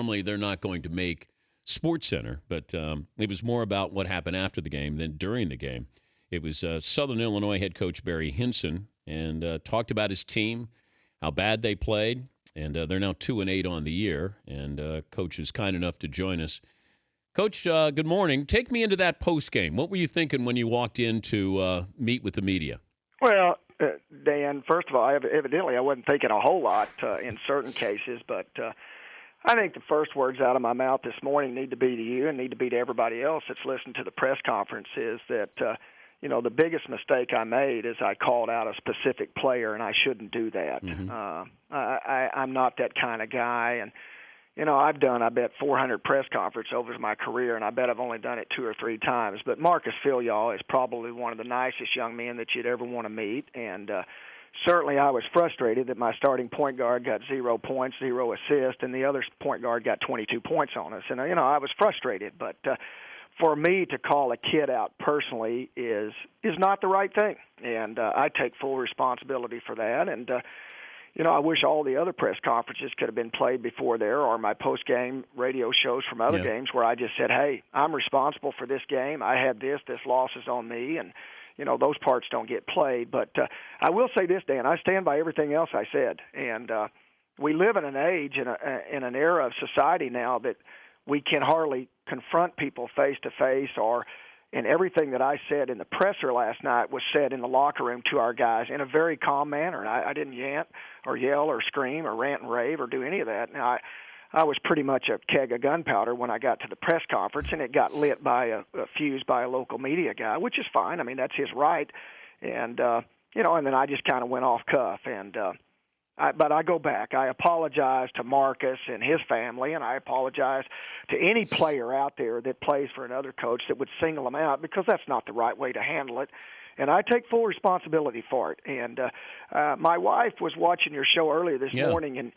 normally they're not going to make Sports Center, but it was more about what happened after the game than during the game. It was Southern Illinois head coach Barry Hinson, and talked about his team, how bad they played, and they're now 2-8 on the year. And Coach is kind enough to join us. Coach, good morning. Take me into that post game. What were you thinking when you walked in to meet with the media? Well, Dan, first of all, evidently I wasn't thinking a whole lot in certain cases, but I think the first words out of my mouth this morning need to be to you and need to be to everybody else that's listened to the press conference is that, the biggest mistake I made is I called out a specific player, and I shouldn't do that. Mm-hmm. I'm not that kind of guy, and I've done, I bet, 400 press conferences over my career, and I bet I've only done it 2 or 3 times. But Marcus Filial is probably one of the nicest young men that you'd ever want to meet, and certainly I was frustrated that my starting point guard got 0 points, 0 assists, and the other point guard got 22 points on us. And, I was frustrated, but for me to call a kid out personally is not the right thing, and I take full responsibility for that. And I wish all the other press conferences could have been played before there, or my post-game radio shows from other games where I just said, hey, I'm responsible for this game. I had this loss is on me, and those parts don't get played. But I will say this, Dan, I stand by everything else I said, and we live in an age, in an era of society now that we can hardly confront people face-to-face, and everything that I said in the presser last night was said in the locker room to our guys in a very calm manner. And I didn't yant or yell or scream or rant and rave or do any of that. Now, I was pretty much a keg of gunpowder when I got to the press conference, and it got lit by a fuse by a local media guy, which is fine. I mean, that's his right. And, and then I just kind of went off cuff. And but I go back. I apologize to Marcus and his family, and I apologize to any player out there that plays for another coach that would single them out, because that's not the right way to handle it. And I take full responsibility for it. And my wife was watching your show earlier this morning, and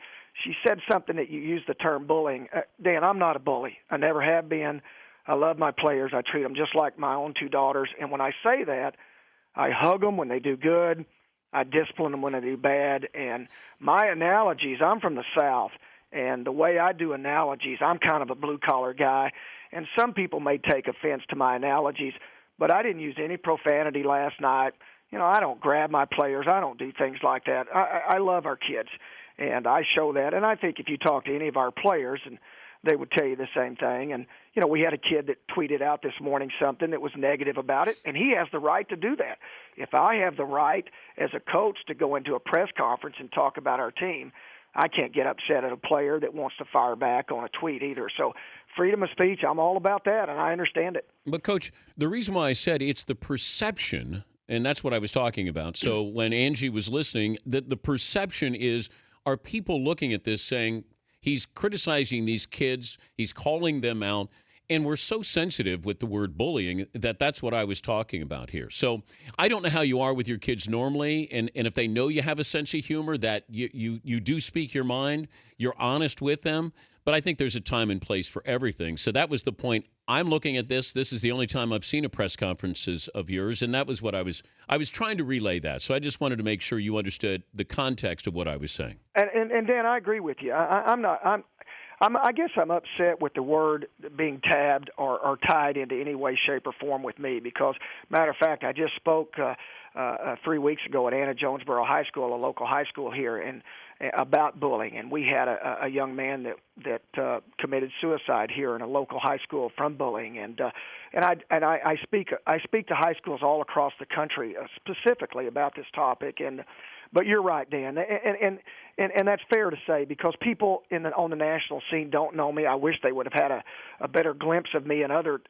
she said something that you used the term bullying. Dan, I'm not a bully. I never have been. I love my players. I treat them just like my own 2 daughters. And when I say that, I hug them when they do good. I discipline them when they do bad. And my analogies, I'm from the South, and the way I do analogies, I'm kind of a blue-collar guy, and some people may take offense to my analogies, but I didn't use any profanity last night. I don't grab my players. I don't do things like that. I love our kids, and I show that. And I think if you talk to any of our players, and they would tell you the same thing. And, we had a kid that tweeted out this morning something that was negative about it, and he has the right to do that. If I have the right as a coach to go into a press conference and talk about our team, I can't get upset at a player that wants to fire back on a tweet either. So freedom of speech, I'm all about that, and I understand it. But, Coach, the reason why I said it's the perception, and that's what I was talking about. So when Angie was listening, the perception is, are people looking at this saying, he's criticizing these kids, he's calling them out, and we're so sensitive with the word bullying that's what I was talking about here. So I don't know how you are with your kids normally, and if they know you have a sense of humor, that you do speak your mind, you're honest with them, but I think there's a time and place for everything. So that was the point. I'm looking at this. This is the only time I've seen a press conferences of yours, and that was what I was trying to relay that. So I just wanted to make sure you understood the context of what I was saying. And Dan, I agree with you. I guess I'm upset with the word being tabbed or tied into any way, shape, or form with me, because, matter of fact, I just spoke 3 weeks ago at Anna Jonesboro High School, a local high school here, and about bullying, and we had a young man that committed suicide here in a local high school from bullying, and I speak to high schools all across the country specifically about this topic, but you're right, Dan, and that's fair to say, because people on the national scene don't know me. I wish they would have had a better glimpse of me in other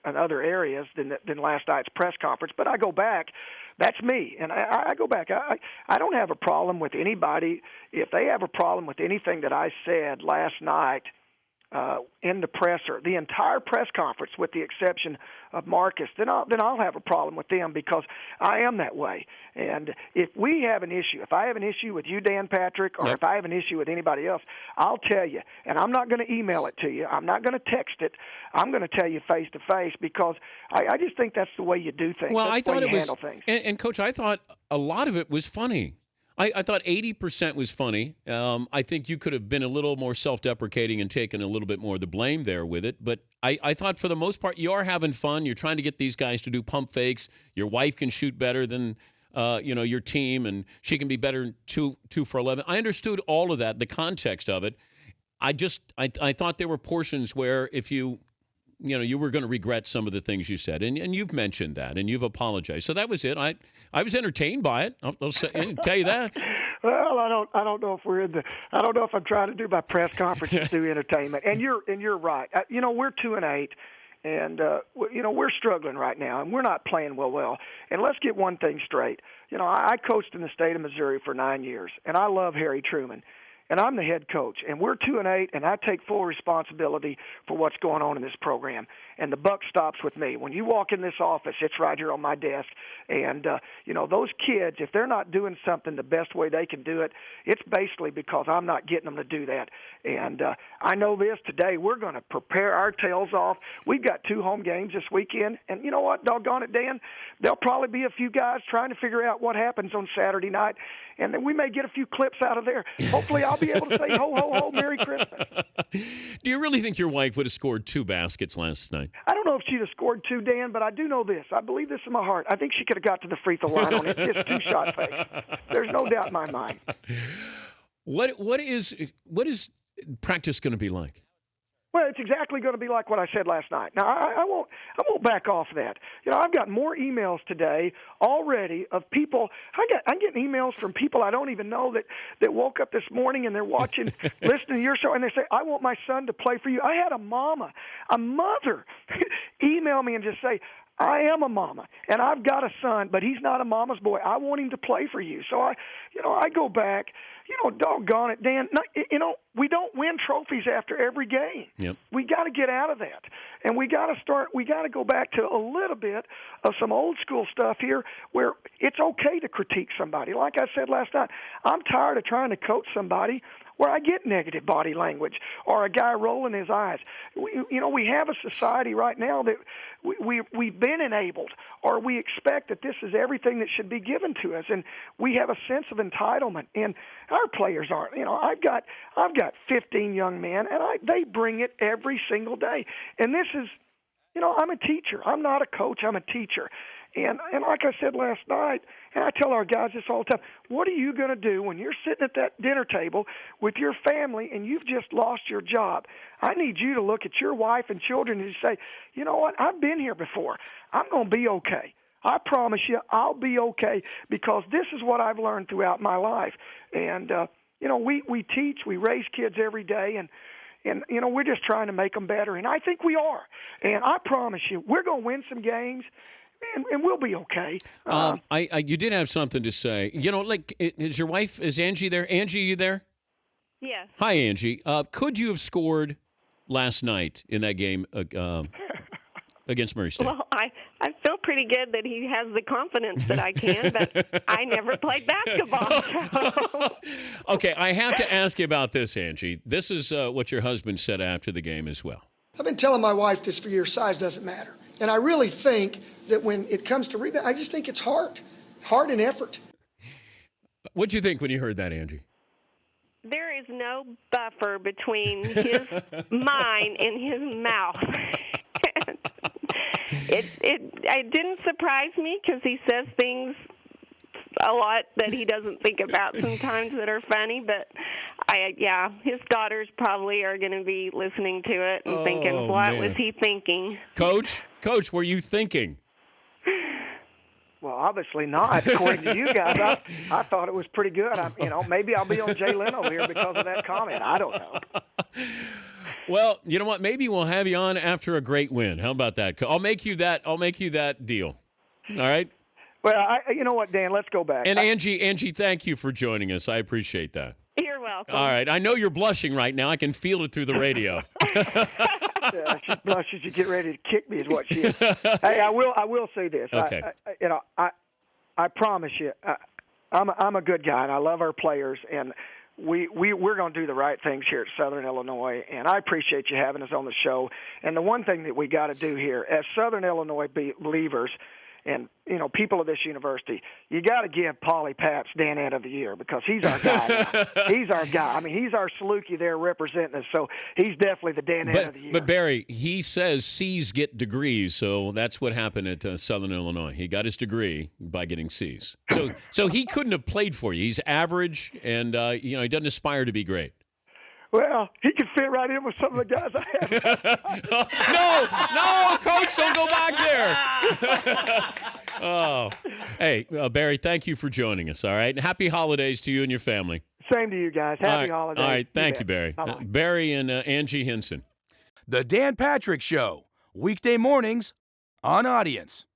areas than last night's press conference. But I go back, that's me, and I go back. I don't have a problem with anybody if they have a problem with anything that I said last night in the presser, the entire press conference, with the exception of Marcus, then I'll have a problem with them, because I am that way. And if we have an issue, if I have an issue with you, Dan Patrick, or if I have an issue with anybody else, I'll tell you. And I'm not going to email it to you. I'm not going to text it. I'm going to tell you face to face, because I just think that's the way you do things. Well, that's I thought the way it you was, handle things. And Coach, I thought a lot of it was funny. I thought 80% was funny. I think you could have been a little more self-deprecating and taken a little bit more of the blame there with it. But I thought for the most part, you are having fun. You're trying to get these guys to do pump fakes. Your wife can shoot better than your team, and she can be better in 2 for 11. I understood all of that, the context of it. I thought there were portions where if you were going to regret some of the things you said, and you've mentioned that, and you've apologized. So that was it. I was entertained by it. I'll tell you that. Well, I don't know if I don't know if I'm trying to do my press conferences through entertainment. And you're right. We're 2-8, and we're struggling right now, and we're not playing well. And let's get one thing straight. I coached in the state of Missouri for 9 years, and I love Harry Truman. And I'm the head coach, and we're 2-8, and I take full responsibility for what's going on in this program. And the buck stops with me. When you walk in this office, it's right here on my desk. And, those kids, if they're not doing something the best way they can do it, it's basically because I'm not getting them to do that. And I know this today. We're going to prepare our tails off. We've got 2 home games this weekend. And you know what, doggone it, Dan? There'll probably be a few guys trying to figure out what happens on Saturday night. And then we may get a few clips out of there. Hopefully I'll be able to say, ho, ho, ho, Merry Christmas. Do you really think your wife would have scored 2 baskets last night? I don't know if she'd have scored 2, Dan, but I do know this. I believe this in my heart. I think she could have got to the free throw line on it. Just 2 shot fakes. There's no doubt in my mind. What is practice going to be like? Well, it's exactly going to be like what I said last night. Now, I won't back off that. I've got more emails today already of people. I'm getting emails from people I don't even know that woke up this morning and they're watching, listening to your show, and they say, I want my son to play for you. I had a mother, email me and just say, I am a mama, and I've got a son, but he's not a mama's boy. I want him to play for you. So I go back, doggone it, Dan. We don't win trophies after every game. Yep. We got to get out of that, and we got to go back to a little bit of some old school stuff here, where it's okay to critique somebody. Like I said last night, I'm tired of trying to coach somebody where I get negative body language or a guy rolling his eyes. We have a society right now that we've been enabled, or we expect that this is everything that should be given to us, and we have a sense of entitlement. And our players aren't. I've got 15 young men, and they bring it every single day. And this is, I'm a teacher. I'm not a coach. I'm a teacher. And like I said last night, and I tell our guys this all the time, what are you going to do when you're sitting at that dinner table with your family and you've just lost your job? I need you to look at your wife and children and say, you know what, I've been here before. I'm going to be okay. I promise you I'll be okay, because this is what I've learned throughout my life. And, we teach, we raise kids every day, and we're just trying to make them better. And I think we are. And I promise you, we're going to win some games. And we'll be okay. You did have something to say. Is your wife, is Angie there? Angie, you there? Yes. Hi, Angie. Could you have scored last night in that game against Murray State? Well, I feel pretty good that he has the confidence that I can, but I never played basketball. So. Okay, I have to ask you about this, Angie. This is what your husband said after the game as well. I've been telling my wife this for years, size doesn't matter. And I really think that when it comes to rebound, I just think it's heart and effort. What'd you think when you heard that, Angie? There is no buffer between his mind and his mouth. It didn't surprise me, because he says things a lot that he doesn't think about sometimes that are funny, but his daughters probably are going to be listening to it and thinking, what was he thinking? Coach, were you thinking? Well, obviously not. According to you guys, I thought it was pretty good. Maybe I'll be on Jay Leno here because of that comment. I don't know. Well, you know what? Maybe we'll have you on after a great win. How about that? I'll make you that deal. All right? Well, you know what, Dan? Let's go back. And Angie, thank you for joining us. I appreciate that. You're welcome. All right. I know you're blushing right now. I can feel it through the radio. Yeah, she blushes. You get ready to kick me, is what she is. Hey, I will say this. Okay. I promise you, I'm a good guy, and I love our players, and we're going to do the right things here at Southern Illinois, and I appreciate you having us on the show. And the one thing that we got to do here, as Southern Illinois believers, And, people of this university, you got to give Paulie Pabst Dan Ed of the Year because he's our guy now. He's our guy. I mean, he's our Salukி there representing us, so he's definitely the Dan Ed of the Year. But, Barry, he says C's get degrees, so that's what happened at Southern Illinois. He got his degree by getting C's. So he couldn't have played for you. He's average, and, he doesn't aspire to be great. Well, he could fit right in with some of the guys I have. No, Coach, don't go back there. Oh, hey, Barry, thank you for joining us. All right, and happy holidays to you and your family. Same to you guys. Happy holidays. All right, thank you, Barry. Bye-bye. Barry and Angie Hinson. The Dan Patrick Show, weekday mornings on Audience.